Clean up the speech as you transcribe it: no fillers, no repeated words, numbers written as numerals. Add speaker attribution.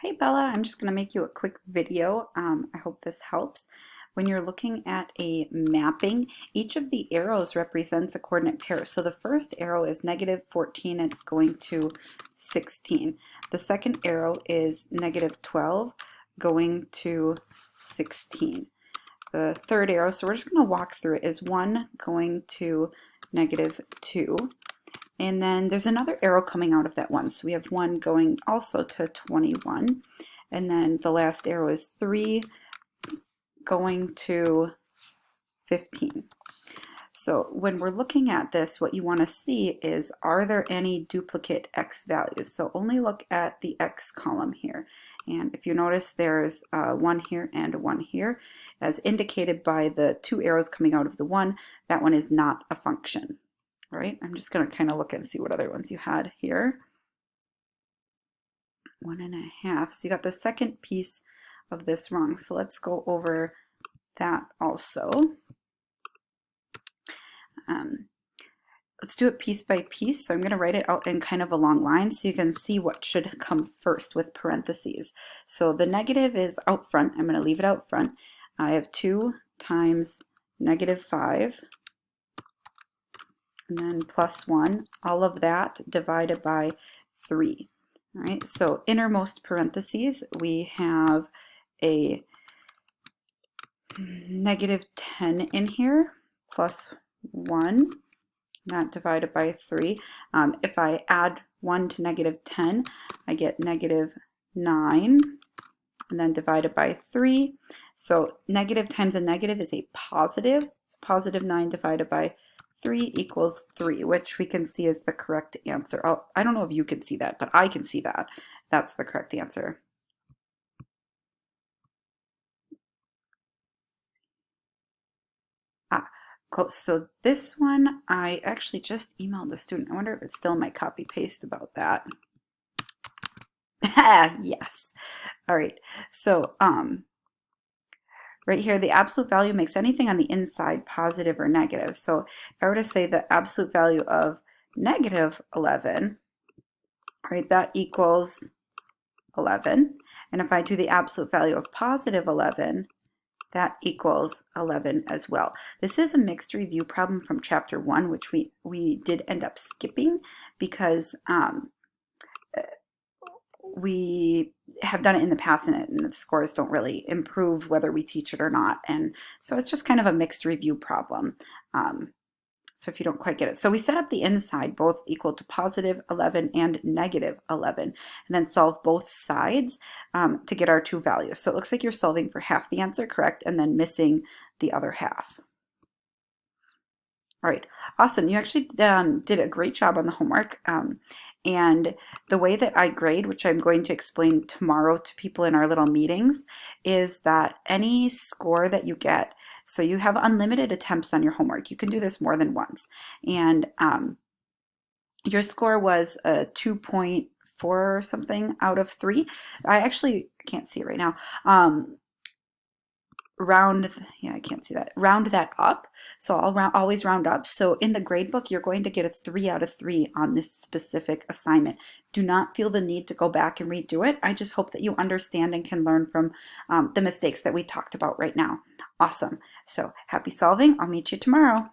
Speaker 1: Hey Bella, I'm just going to make you a quick video. I hope this helps. When you're looking at a mapping, each of the arrows represents a coordinate pair. So the first arrow is -14, it's going to 16. The second arrow is -12, going to 16. The third arrow, so we're just going to walk through it, is 1 going to -2. And then there's another arrow coming out of that one. So we have 1 going also to 21. And then the last arrow is 3 going to 15. So when we're looking at this, what you want to see is, are there any duplicate x values? So only look at the x column here. And if you notice, there's a 1 here and a 1 here. As indicated by the 2 arrows coming out of the 1, that one is not a function. Right? I'm just going to kind of look and see what other ones you had here. 1.5. So you got the second piece of this wrong. So let's go over that also. Let's do it piece by piece. So I'm going to write it out in kind of a long line so you can see what should come first with parentheses. So the negative is out front. I'm going to leave it out front. I have 2 times -5. And then plus 1, all of that divided by 3. All right, so innermost parentheses, we have a -10 in here, plus 1, that divided by 3. If I add 1 to -10, I get -9, and then divided by 3. So negative times a negative is a positive. So positive 9 divided by 3 equals 3, which we can see is the correct answer. I don't know if you can see that, but I can see that. That's the correct answer. Close. So this one, I actually just emailed the student. I wonder if it's still in my copy paste about that. Yes. All right. So, right here, the absolute value makes anything on the inside positive or negative. So if I were to say the absolute value of -11, right, that equals 11. And if I do the absolute value of +11, that equals 11 as well. This is a mixed review problem from chapter 1, which we did end up skipping because we have done it in the past and the scores don't really improve whether we teach it or not. And so it's just kind of a mixed review problem. So if you don't quite get it. So we set up the inside both equal to +11 and -11 and then solve both sides to get our 2 values. So it looks like you're solving for half the answer, correct, and then missing the other half. All right, awesome. You actually did a great job on the homework. And the way that I grade, which I'm going to explain tomorrow to people in our little meetings, is that any score that you get, so you have unlimited attempts on your homework. You can do this more than once. And your score was a 2.4 or something out of 3. I actually can't see it right now. I can't see that. Round that up. So I'll always round up. So in the grade book, you're going to get a 3 out of 3 on this specific assignment. Do not feel the need to go back and redo it. I just hope that you understand and can learn from the mistakes that we talked about right now. Awesome. So happy solving. I'll meet you tomorrow.